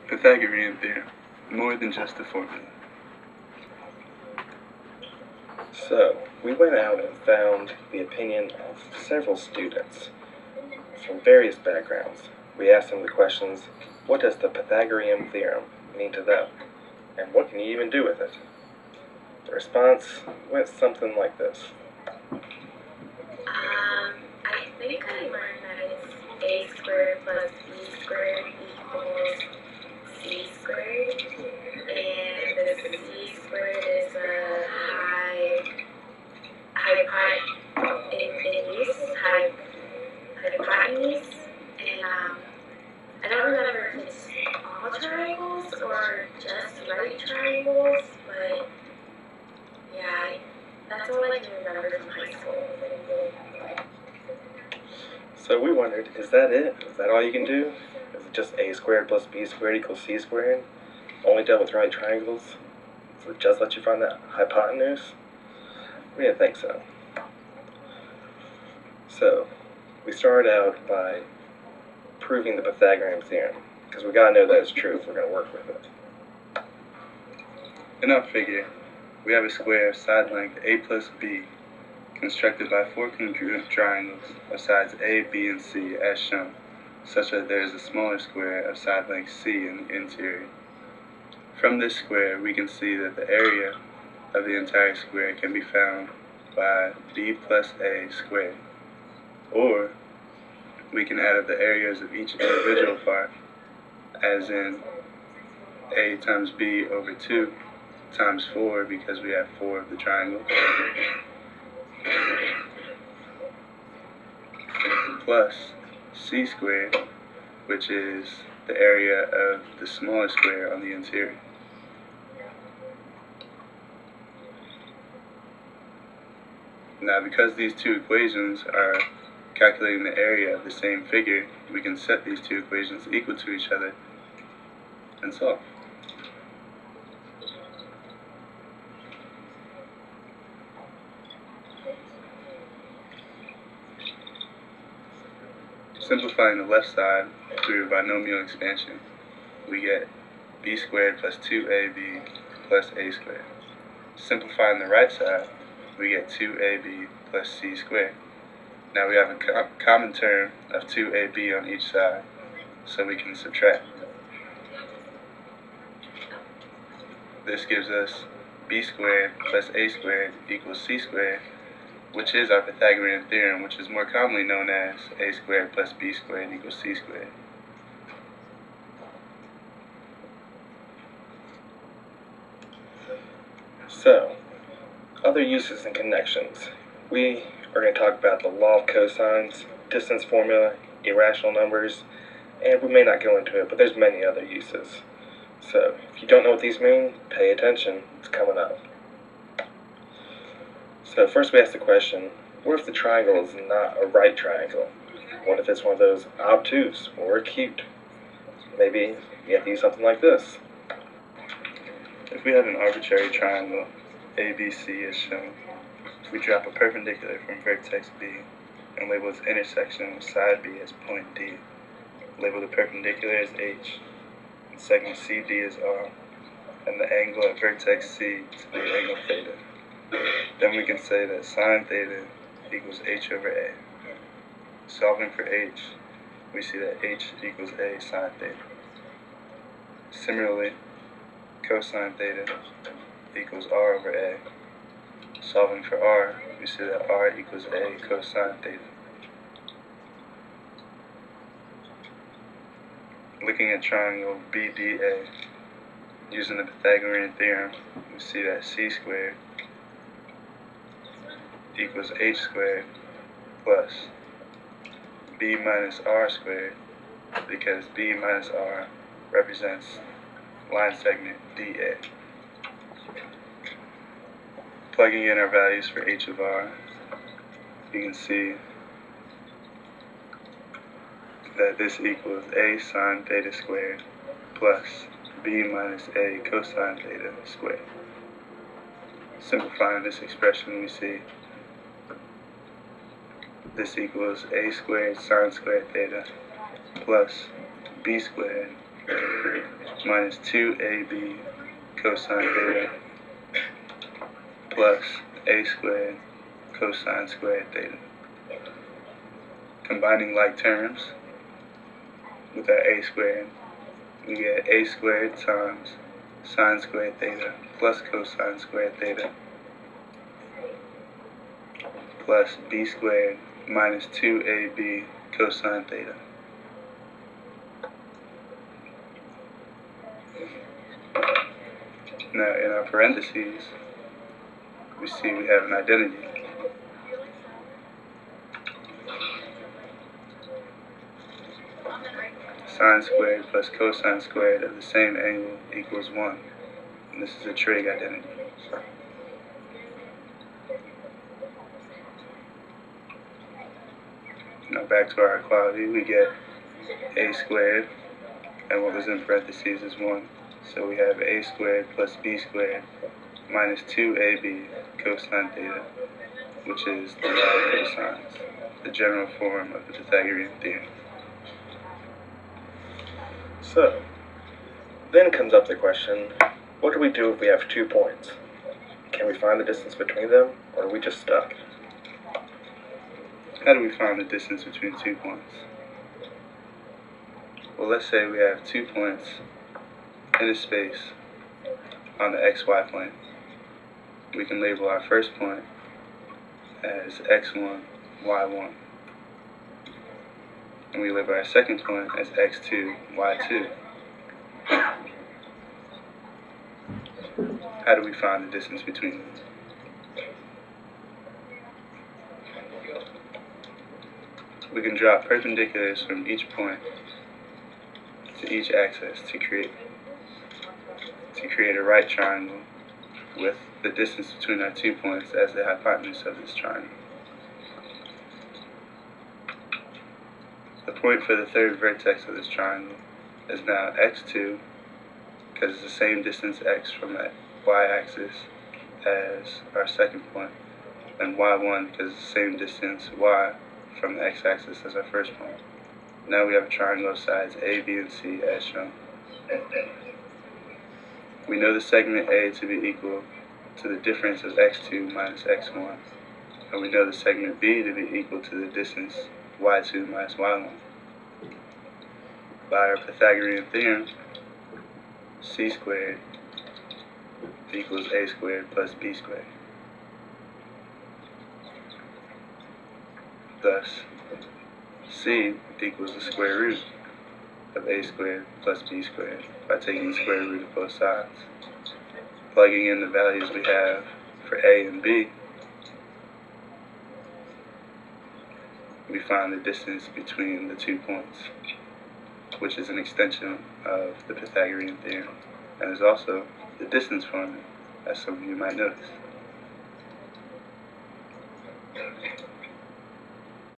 Pythagorean Theorem, more than just a formula. So, we went out and found the opinion of several students from various backgrounds. We asked them the questions, what does the Pythagorean Theorem mean to them? And what can you even do with it? The response went something like this. I think I learned that it's a squared plus b squared equals c squared, and the c squared is a hypotenuse, and I don't remember if it's all triangles or just right triangles, but yeah, that's all I can remember from high school. So we wondered, is that it? Is that all you can do? Is it just a squared plus b squared equals c squared? Only dealt with right triangles? So it just let you find that hypotenuse? We didn't think so. So, we started out by proving the Pythagorean Theorem, because we gotta know that it's true if we're gonna work with it. In our figure, we have a square of side length a plus b constructed by four congruent triangles of sides a, b, and c as shown, such that there is a smaller square of side length c in the interior. From this square, we can see that the area of the entire square can be found by b plus a squared. Or, we can add up the areas of each individual part, as in a times b over 2 times 4, because we have 4 of the triangles, plus c squared, which is the area of the smallest square on the interior. Now, because these two equations are calculating the area of the same figure, we can set these two equations equal to each other and solve. Simplifying the left side through binomial expansion, we get b squared plus 2ab plus a squared. Simplifying the right side, we get 2ab plus c squared. Now we have a common term of 2ab on each side, so we can subtract. This gives us b squared plus a squared equals c squared, which is our Pythagorean theorem, which is more commonly known as a squared plus b squared equals c squared. So, other uses and connections. We are going to talk about the law of cosines, distance formula, irrational numbers, and we may not go into it, but there's many other uses. So, if you don't know what these mean, pay attention. It's coming up. So first we ask the question, what if the triangle is not a right triangle? What if it's one of those obtuse or acute? Maybe you have to use something like this. If we have an arbitrary triangle, ABC as shown, we drop a perpendicular from vertex B and label its intersection with side B as point D. Label the perpendicular as H, and segment CD as R, and the angle at vertex C to be angle theta. Then we can say that sine theta equals H over A. Solving for H, we see that H equals A sine theta. Similarly, cosine theta equals R over A. Solving for R, we see that R equals A cosine theta. Looking at triangle BDA, using the Pythagorean theorem, we see that C squared equals H squared plus B minus R squared, because B minus R represents line segment DA. Plugging in our values for H of R, you can see that this equals A sine theta squared plus B minus A cosine theta squared. Simplifying this expression, we see this equals A squared sine squared theta plus B squared minus 2ab cosine theta plus a squared cosine squared theta. Combining like terms with our a squared, we get a squared times sine squared theta plus cosine squared theta plus b squared minus 2ab cosine theta. Now in our parentheses, we see we have an identity. Sine squared plus cosine squared of the same angle equals 1. And this is a trig identity. Now back to our equality, we get a squared, and what was in parentheses is 1. So we have a squared plus b squared minus 2ab cosine theta, which is the law of cosines, the general form of the Pythagorean theorem. So, then comes up the question, what do we do if we have 2 points? Can we find the distance between them, or are we just stuck? How do we find the distance between 2 points? Well, let's say we have 2 points in a space on the xy plane. We can label our first point as x1, y1. And we label our second point as x2, y2. How do we find the distance between them? We can draw perpendiculars from each point to each axis to create a right triangle with the distance between our 2 points as the hypotenuse of this triangle. The point for the third vertex of this triangle is now x2, because it's the same distance x from the y-axis as our second point, and y1 because it's the same distance y from the x-axis as our first point. Now we have a triangle of sides A, B, and C as shown. We know the segment A to be equal to the difference of x2 minus x1, and we know the segment B to be equal to the distance y2 minus y1. By our Pythagorean theorem, c squared equals a squared plus b squared. Thus, c equals the square root of a squared plus b squared by taking the square root of both sides. Plugging in the values we have for a and b, we find the distance between the 2 points, which is an extension of the Pythagorean theorem, and is also the distance formula, as some of you might notice.